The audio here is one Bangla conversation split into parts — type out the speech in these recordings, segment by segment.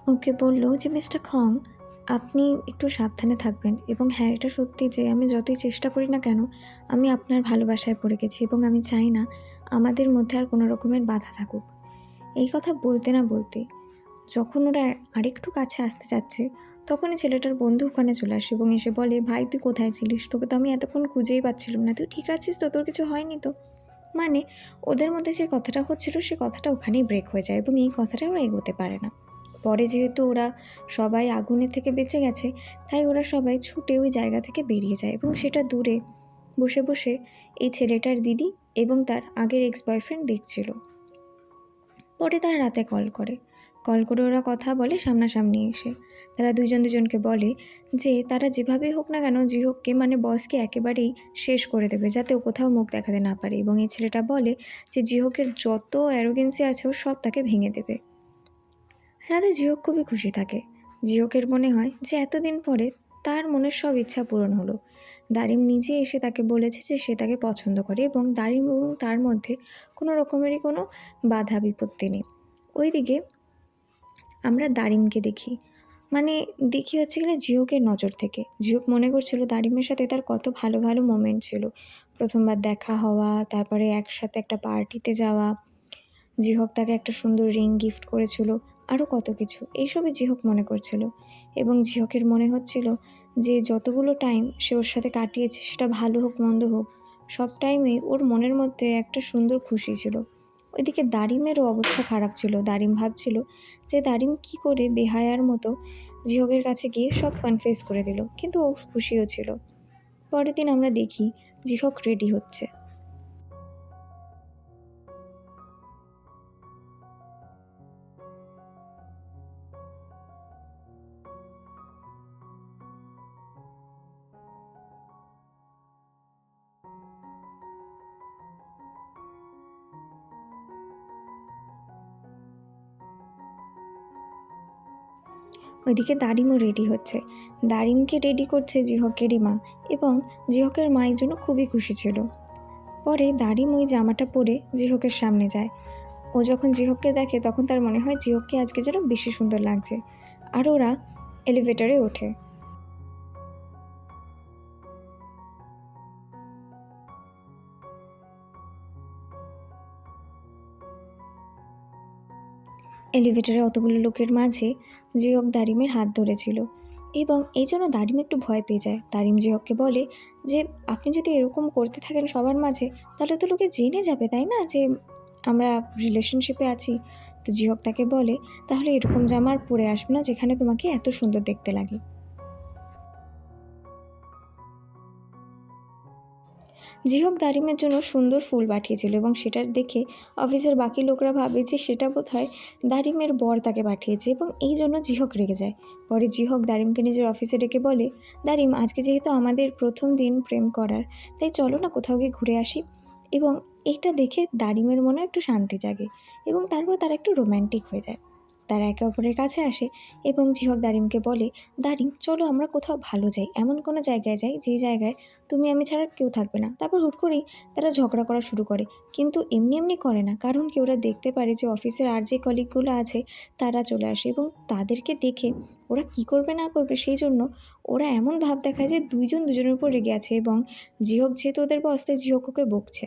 ওকে বলল যে, "মিস্টার খং, আপনি একটু সাবধানে থাকবেন এবং হ্যাঁ, এটা সত্যি যে আমি যতই চেষ্টা করি না কেন, আমি আপনার ভালোবাসায় পড়ে গেছি এবং আমি চাই না আমাদের মধ্যে আর কোনো রকমের বাধা থাকুক।" এই কথা বলতে না বলতেই যখন ওরা আরেকটু কাছে আসতে যাচ্ছে, তখনই ছেলেটার বন্ধু ওখানে চলে আসে এবং এসে বলে, "ভাই তুই কোথায় ছিলিস? তোকে তো আমি এতক্ষণ খুঁজেই পাচ্ছিলাম না। তুই ঠিক আছিস তো? তোর কিছু হয়নি তো?" মানে ওদের মধ্যে যে কথাটা হচ্ছিল সে কথাটা ওখানেই ব্রেক হয়ে যায় এবং এই কথাটা ওরা এগোতে পারে না। পরে যেহেতু ওরা সবাই আগুনের থেকে বেঁচে গেছে, তাই ওরা সবাই ছুটে ওই জায়গা থেকে বেরিয়ে যায় এবং সেটা দূরে বসে, বসে এই ছেলেটার দিদি এবং তার আগের এক্স বয়ফ্রেন্ড দেখছিল। পরে তারা রাতে কল করে। কল করে ওরা কথা বলে সামনাসামনি এসে। তারা দুজন দুজনকে বলে যে তারা যেভাবেই হোক না কেন জিহোককে মানে বসকে একেবারেই শেষ করে দেবে যাতে ও কোথাও মুখ দেখাতে না পারে এবং এই ছেলেটা বলে যে জিহোকের যত অ্যারোগেন্সি আছে ও সব তাকে ভেঙে দেবে। রাতে জিহোক খুবই খুশি থাকে। জিহোকের মনে হয় যে এতদিন পরে তার মনের সব ইচ্ছা পূরণ হলো। দারিম নিজে এসে তাকে বলেছে যে সে তাকে পছন্দ করে এবং দারিম এবং তার মধ্যে কোনো রকমেরই কোনো বাধা বিপত্তি নেই। ওইদিকে আমরা দারিমকে দেখি। মানে দেখি হচ্ছে কিনা জিহোকের নজর থেকে। জিহোক মনে করছিল দারিমের সাথে তার কত ভালো, ভালো মোমেন্ট ছিল। ১ম বার দেখা হওয়া, তারপরে একসাথে একটা পার্টিতে যাওয়া, জিহোক তাকে একটা সুন্দর রিং গিফট করেছিল, আরও কত কিছু। এইসবই জিহোক মনে করছিল এবং জিহোকের মনে হচ্ছিল যে যতগুলো টাইম সে ওর সাথে কাটিয়েছে সেটা ভালো হোক মন্দ হোক, সব টাইমেই ওর মনের মধ্যে একটা সুন্দর খুশি ছিল। ওইদিকে দারিমেরও অবস্থা খারাপ ছিল। দারিম ভাবছিল যে দারিম কী করে বেহায়ার মতো জিহোকের কাছে গিয়ে সব কনফেস করে দিল। কিন্তু ও খুশিও ছিল। পরের দিন আমরা দেখি জিহোক রেডি হচ্ছে। ওইদিকে দারিমও রেডি হচ্ছে। দারিমকে রেডি করছে জিহকেরই মা এবং জিহকের মা এর জন্য খুবই খুশি ছিল। পরে দারিম ওই জামাটা পরে জিহকের সামনে যায়। ও যখন জিহককে দেখে তখন তার মনে হয় জিহককে আজকে যেন বেশি সুন্দর লাগছে। আর ওরা এলিভেটরে ওঠে। এলিভেটরে অতগুলো লোকের মাঝে জিহক দারিমের হাত ধরেছিল এবং এই জন্য দারিম একটু ভয় পেয়ে যায়। দারিম জিহককে বলে যে, "আপনি যদি এরকম করতে থাকেন সবার মাঝে তাহলে তো লোকে জেনে যাবে, তাই না? যে আমরা রিলেশনশিপে আছি।" তো জিহক তাকে বলে, "তাহলে এরকম জামা আর পরে আসবে না যেখানে তোমাকে এত সুন্দর দেখতে লাগে।" জিহক দারিমের জন্য সুন্দর ফুল পাঠিয়েছিল এবং সেটা দেখে অফিসের বাকি লোকরা ভাবে যে সেটা বোধহয় দারিমের বর তাকে পাঠিয়েছে এবং এই জন্য জিহক রেগে যায়। পরে জিহক দারিমকে নিজের অফিসে ডেকে বলে, "দারিম, আজকে যেহেতু আমাদের প্রথম দিন প্রেম করার, তাই চলো না কোথাও গিয়ে ঘুরে আসি।" এবং এটা দেখে দারিমের মনে একটু শান্তি জাগে এবং তারপর তারা একটু রোম্যান্টিক হয়ে যায়। তারা একে অপরের কাছে আসে এবং জিহক দারিমকে বলে, "দারিম, চলো আমরা কোথাও ভালো যাই, এমন কোনো জায়গায় যাই যেই জায়গায় তুমি আমি ছাড়া কেউ থাকবে না।" তারপর হুট করেই তারা ঝগড়া করা শুরু করে। কিন্তু এমনি, এমনি করে না। কারণ কি, ওরা দেখতে পারে যে অফিসের আর যে কলিগগুলো আছে তারা চলে আসে এবং তাদেরকে দেখে ওরা কী করবে না করবে সেই জন্য ওরা এমন ভাব দেখায় যে দুইজন দুজনের উপর রেগে আছে এবং জিহক যেহেতু ওদের বস তাই জিহক ওকে বকছে।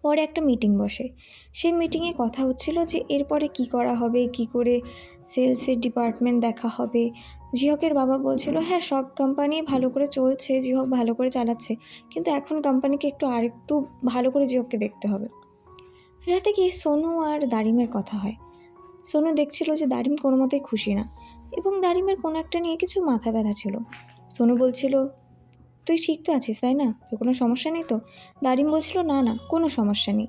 পরে একটা মিটিং বসে। সেই মিটিংয়ে কথা হচ্ছিল যে এরপরে কী করা হবে, কী করে সেলসের ডিপার্টমেন্ট দেখা হবে। জিহকের বাবা বলছিল, "হ্যাঁ, সব কোম্পানি ভালো করে চলছে, জিহক ভালো করে চালাচ্ছে। কিন্তু এখন কোম্পানিকে একটু আরেকটু ভালো করে জিহককে দেখতে হবে।" রাতে গিয়ে সোনু আর দারিমের কথা হয়। সোনু দেখছিল যে দারিম কোনো মতেই খুশি না এবং দারিমের কোনো একটা নিয়ে কিছু মাথা ব্যথা ছিল। সোনু বলছিল, "তুই ঠিক তো আছিস, তাই না? তোর কোনো সমস্যা নেই তো?" দারিম বলছিল, "না, না, কোনো সমস্যা নেই।"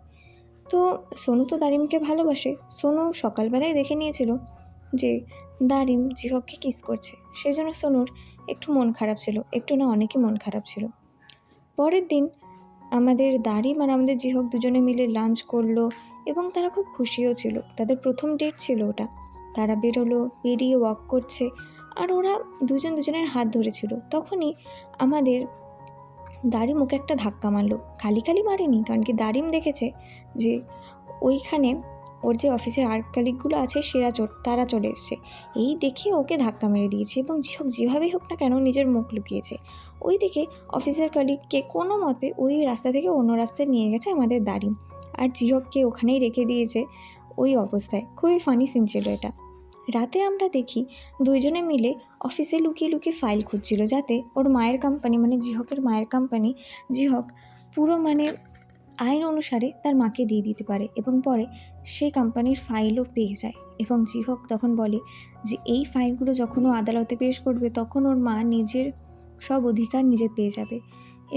তো সোনু তো দারিমকে ভালোবাসে। সোনু সকালবেলায় দেখে নিয়েছিল যে দারিম জিহককে কিস করছে। সেজন্য সোনুর একটু মন খারাপ ছিল। একটু না, অনেকই মন খারাপ ছিল। পরের দিন আমাদের দারিম আর আমাদের জিহক দুজনে মিলে লাঞ্চ করলো এবং তারা খুব খুশিও ছিল। তাদের প্রথম ডেট ছিল ওটা। তারা বেরোলো, বেরিয়ে ওয়াক করছে আর ওরা দুজন দুজনের হাত ধরেছিল। তখনই আমাদের দারিম ওকে একটা ধাক্কা মারল। খালি, খালি মারেনি, কারণ কি দারিম দেখেছে যে ওইখানে ওর যে অফিসের আর কালিগগুলো আছে তারা চলে এসছে। এই দেখে ওকে ধাক্কা মেরে দিয়েছে এবং জিহক যেভাবেই হোক না কেন নিজের মুখ লুকিয়েছে। ওই দিকে অফিসের কালিগকে কোনো মতে ওই রাস্তা থেকে অন্য রাস্তায় নিয়ে গেছে আমাদের দারিম, আর জিহককে ওখানেই রেখে দিয়েছে ওই অবস্থায়। খুবই ফানি সিন ছিল এটা। রাতে আমরা দেখি দুইজনে মিলে অফিসে লুকিয়ে লুকিয়ে ফাইল খুঁজছিল, যাতে ওর মায়ের কোম্পানি মানে জিহকের মায়ের কোম্পানি জিহক পুরো মানে আইন অনুসারে তার মাকে দিয়ে দিতে পারে এবং পরে সেই কোম্পানির ফাইলও পেয়ে যায়। এবং জিহক তখন বলে যে এই ফাইলগুলো যখন ও আদালতে পেশ করবে তখন ওর মা নিজের সব অধিকার নিজে পেয়ে যাবে।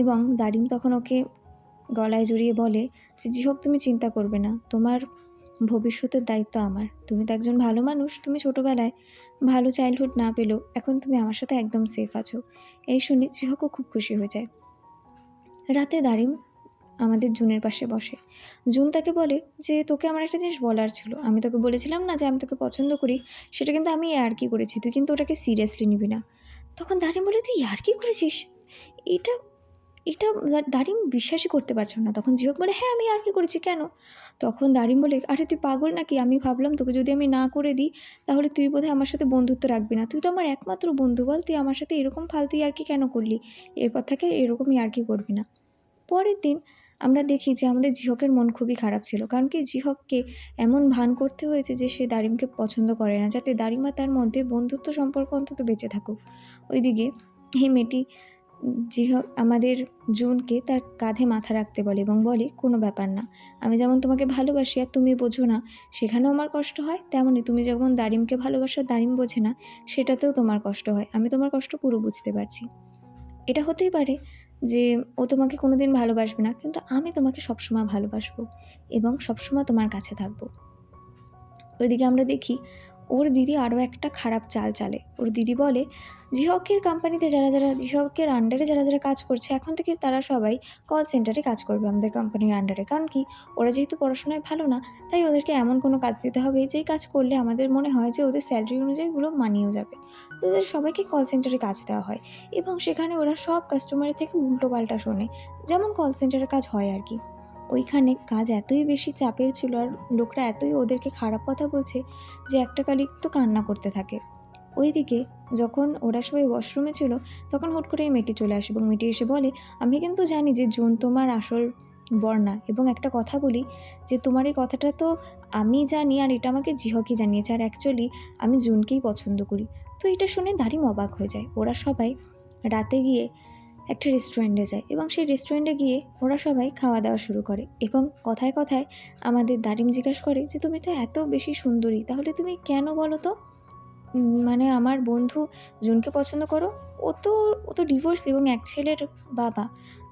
এবং দারিম তখন ওকে গলায় জড়িয়ে বলে যে জিহক, তুমি চিন্তা করবে না, তোমার ভবিষ্যতের দায়িত্ব আমার। তুমি তো একজন ভালো মানুষ, তুমি ছোটোবেলায় ভালো চাইল্ডহুড না পেলেও এখন তুমি আমার সাথে একদম সেফ আছো। এই শুনে জিহকও খুব খুশি হয়ে যায়। রাতে দারিম আমাদের জুনের পাশে বসে। জুন তাকে বলে যে তোকে আমার একটা জিনিস বলার ছিল, আমি তোকে বলেছিলাম না যে আমি তোকে পছন্দ করি, সেটা কিন্তু আমি ইয়ার্কি করেছি, তুই কিন্তু ওটাকে সিরিয়াসলি নিবি না। তখন দারিম বলে, তুই ইয়ার্কি করেছিস? এটা এটা দারিম বিশ্বাসই করতে পারছিল না। তখন জিহক বলে, হ্যাঁ আমি ইয়ার্কি করেছি, কেন? তখন দারিম বলে, আরে তুই পাগল নাকি? আমি ভাবলাম তোকে যদি আমি না করে দিই তাহলে তুই বোধহয় আমার সাথে বন্ধুত্ব রাখবি না, তুই তো আমার একমাত্র বন্ধু, বল তুই আমার সাথে এরকম ফালতু ইয়ার্কি কেন করলি? এরপর থেকে এরকম ইয়ার্কি করবি না। পরের দিন আমরা দেখি যে আমাদের জিহকের মন খুবই খারাপ ছিল, কারণ কি জিহককে এমন ভান করতে হয়েছে যে সে দারিমকে পছন্দ করে না, যাতে দারিম আর তার মধ্যে বন্ধুত্ব সম্পর্ক অন্তত বেঁচে থাকুক। ওইদিকে এই মেয়েটি জিহক আমাদের জুনকে তার কাঁধে মাথা রাখতে বলে এবং বলে, কোনো ব্যাপার না, আমি যেমন তোমাকে ভালোবাসি আর তুমি বোঝো না সেখানেও আমার কষ্ট হয়, তেমনই তুমি যেমন দারিমকে ভালোবাসো দারিম বোঝে না সেটাতেও তোমার কষ্ট হয়, আমি তোমার কষ্ট পুরো বুঝতে পারছি। এটা হতেই পারে যে ও তোমাকে কোনো দিন ভালোবাসবে না, কিন্তু আমি তোমাকে সবসময় ভালোবাসবো এবং সবসময় তোমার কাছে থাকবো। ওইদিকে আমরা দেখি ওর দিদি আরও একটা খারাপ চাল চালে। ওর দিদি বলে, জিহকের কোম্পানিতে জিহকের আন্ডারে যারা কাজ করছে এখন থেকে তারা সবাই কল সেন্টারে কাজ করবে আমাদের কোম্পানির আন্ডারে। কারণ কি, ওরা যেহেতু পড়াশোনায় ভালো না, তাই ওদেরকে এমন কোনো কাজ দিতে হবে যেই কাজ করলে আমাদের মনে হয় যে ওদের স্যালারি অনুযায়ী ওগুলো মানিয়েও যাবে। তো ওদের সবাইকে কল সেন্টারে কাজ দেওয়া হয় এবং সেখানে ওরা সব কাস্টমারের থেকে উল্টোপাল্টা শোনে, যেমন কল সেন্টারের কাজ হয় আর কি। ওইখানে কাজ এতই বেশি চাপের ছিল আর লোকরা এতই ওদেরকে খারাপ কথা বলছে যে একটা কালিক তো কান্না করতে থাকে। ওইদিকে যখন ওরা সবাই ওয়াশরুমে ছিল তখন হুট করে এই মেয়েটি চলে আসে এবং মেয়েটি এসে বলে, আমি কিন্তু জানি যে জুন তোমার আসল বর না, এবং একটা কথা বলি যে তোমার এই কথাটা তো আমি জানি আর এটা আমাকে জিহকই জানিয়েছে, আর অ্যাকচুয়ালি আমি জুনকেই পছন্দ করি। তো এটা শুনে দারিম অবাক হয়ে যায়। ওরা সবাই রাতে গিয়ে একটা রেস্টুরেন্টে যায় এবং সেই রেস্টুরেন্টে গিয়ে ওরা সবাই খাওয়া দাওয়া শুরু করে এবং কথায় কথায় আমাদের দারিম জিজ্ঞাসা করে যে তুমি তো এত বেশি সুন্দরী, তাহলে তুমি কেন বলো তো মানে আমার বন্ধু জুনকে পছন্দ করো? ও তো ডিভোর্স এবং এক ছেলের বাবা।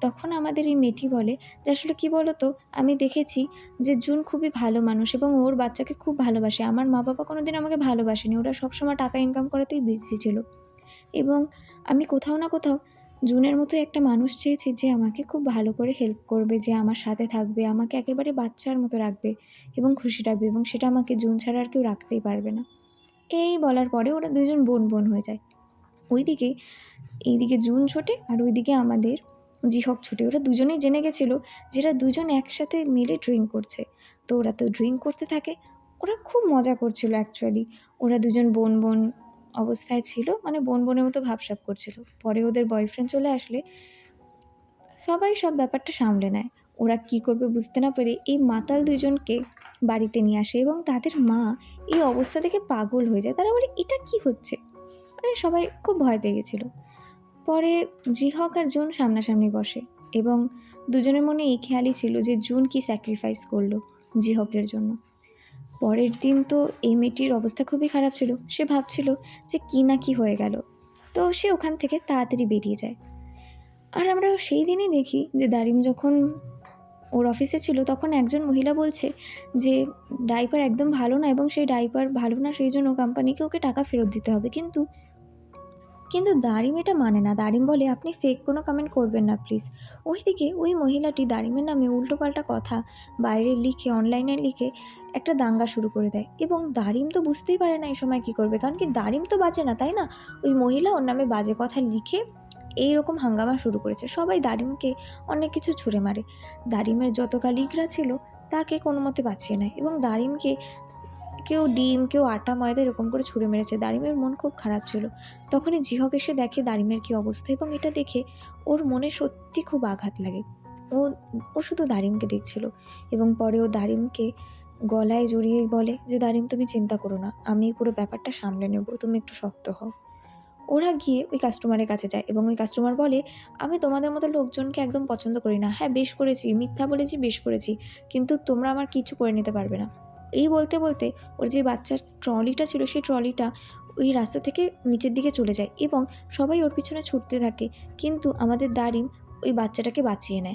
তখন আমাদের এই মেয়েটি বলে যে আসলে কী বলো তো, আমি দেখেছি যে জুন খুবই ভালো মানুষ এবং ওর বাচ্চাকে খুব ভালোবাসে। আমার মা বাবা কোনো দিন আমাকে ভালোবাসেনি, ওরা সবসময় টাকা ইনকাম করাতেই বিজি ছিল এবং আমি কোথাও না কোথাও জুনের মতো একটা মানুষ চেয়েছি যে আমাকে খুব ভালো করে হেল্প করবে, যে আমার সাথে থাকবে, আমাকে একেবারে বাচ্চার মতো রাখবে এবং খুশি রাখবে, এবং সেটা আমাকে জুন ছাড়া আর কেউ রাখতেই পারবে না। এই বলার পরে ওরা দুজন বোন হয়ে যায়। ওইদিকে এইদিকে জুন ছোটে আর ওইদিকে আমাদের জিহক ছোটে। ওরা দুজনেই জেনে গেছিলো যে এরা দুজন একসাথে মিলে ড্রিঙ্ক করছে। তো ওরা তো ড্রিঙ্ক করতে থাকে। ওরা খুব মজা করছিল অ্যাকচুয়ালি। ওরা দুজন বোন অবস্থায় ছিল, মানে বোনের মতো ভাবসাব করছিল। পরে ওদের বয়ফ্রেন্ড চলে আসলে সবাই সব ব্যাপারটা সামলে নেয়। ওরা কী করবে বুঝতে না পেরে এই মাতাল দুজনকে বাড়িতে নিয়ে আসে এবং তাদের মা এই অবস্থা দেখে পাগল হয়ে যায়। তারা বলে, এটা কি হচ্ছে? মানে সবাই খুব ভয় পেয়ে গেছিলো। পরে জিহক আর জুন সামনাসামনি বসে এবং দুজনের মনে এই খেয়ালই ছিল যে জুন কি স্যাক্রিফাইস করলো জিহকের জন্য। পরের দিন তো এই মেয়েটির অবস্থা খুবই খারাপ ছিল। সে ভাবছিল যে কী না কী হয়ে গেল। তো সে ওখান থেকে তাড়াতাড়ি বেরিয়ে যায়। আর আমরা সেই দিনই দেখি যে দারিম যখন ওর অফিসে ছিল তখন একজন মহিলা বলছে যে ডাইপার একদম ভালো না এবং সেই ডাইপার ভালো না সেই জন্য কোম্পানিকে ওকে টাকা ফেরত দিতে হবে। কিন্তু দারিম এটা মানে না। দারিম বলে, আপনি ফেক কোনো কমেন্ট করবেন না প্লিজ। ওইদিকে ওই মহিলাটি দারিমের নামে উল্টোপাল্টা কথা বাইরে লিখে, অনলাইনে লিখে একটা দাঙ্গা শুরু করে দেয় এবং দারিম তো বুঝতেই পারে না এই সময় কী করবে, কারণ কি দারিম তো বাজে না, তাই না? ওই মহিলা ওর নামে বাজে কথা লিখে এইরকম হাঙ্গামা শুরু করেছে। সবাই দারিমকে অনেক কিছু ছুঁড়ে মারে। দারিমের যত কালিগরা ছিল তাকে কোনো মতে বাঁচিয়ে নেয় এবং দারিমকে কেউ ডিম, কেউ আটা, ময়দা এরকম করে ছুঁড়ে মেরেছে। দারিমের মন খুব খারাপ ছিল। তখনই জিহক এসে দেখে দারিমের কী অবস্থা এবং এটা দেখে ওর মনে সত্যি খুব আঘাত লাগে। ও ও শুধু দারিমকে দেখছিল এবং পরে ও দারিমকে গলায় জড়িয়ে বলে যে, "দারিম তুমি চিন্তা করো না। আমি পুরো ব্যাপারটা সামলে নেব। তুমি একটু শক্ত হও।" ওরা গিয়ে ওই কাস্টমারের কাছে যায় এবং ওই কাস্টমার বলে, "আমি তোমাদের মতো লোকজনকে একদম পছন্দ করি না। হ্যাঁ, বেশ করেছি, মিথ্যা বলেছি, বেশ করেছি। কিন্তু তোমরা আমার কিচ্ছু করে নিতে পারবে না।" এই বলতে, বলতে ওর যে বাচ্চার ট্রলিটা ছিল সেই ট্রলিটা ওই রাস্তা থেকে নিচের দিকে চলে যায় এবং সবাই ওর পিছনে ছুটতে থাকে। কিন্তু আমাদের দারিম ওই বাচ্চাটাকে বাঁচিয়ে নেয়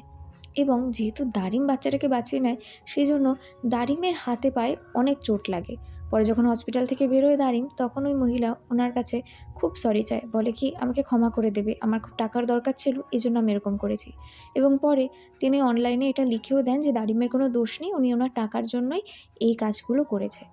এবং যেহেতু দারিম বাচ্চাটাকে বাঁচিয়ে নেয়, সেজন্য দারিমের হাতে পায়ে অনেক চোট লাগে। পরে যখন হসপিটাল থেকে বেরোয় দারিম, তখন ওই মহিলা ওনার কাছে খুব সরি চায়। বলে কি, "আমাকে ক্ষমা করে দেবে। আমার খুব টাকার দরকার ছিল, এজন্য আমি এরকম করেছি।" এবং পরে তিনি অনলাইনে এটা লিখেও দেন যে দারিমের কোনো দোষ নেই। উনি ওনার টাকার জন্যই এই কাজগুলো করেছে।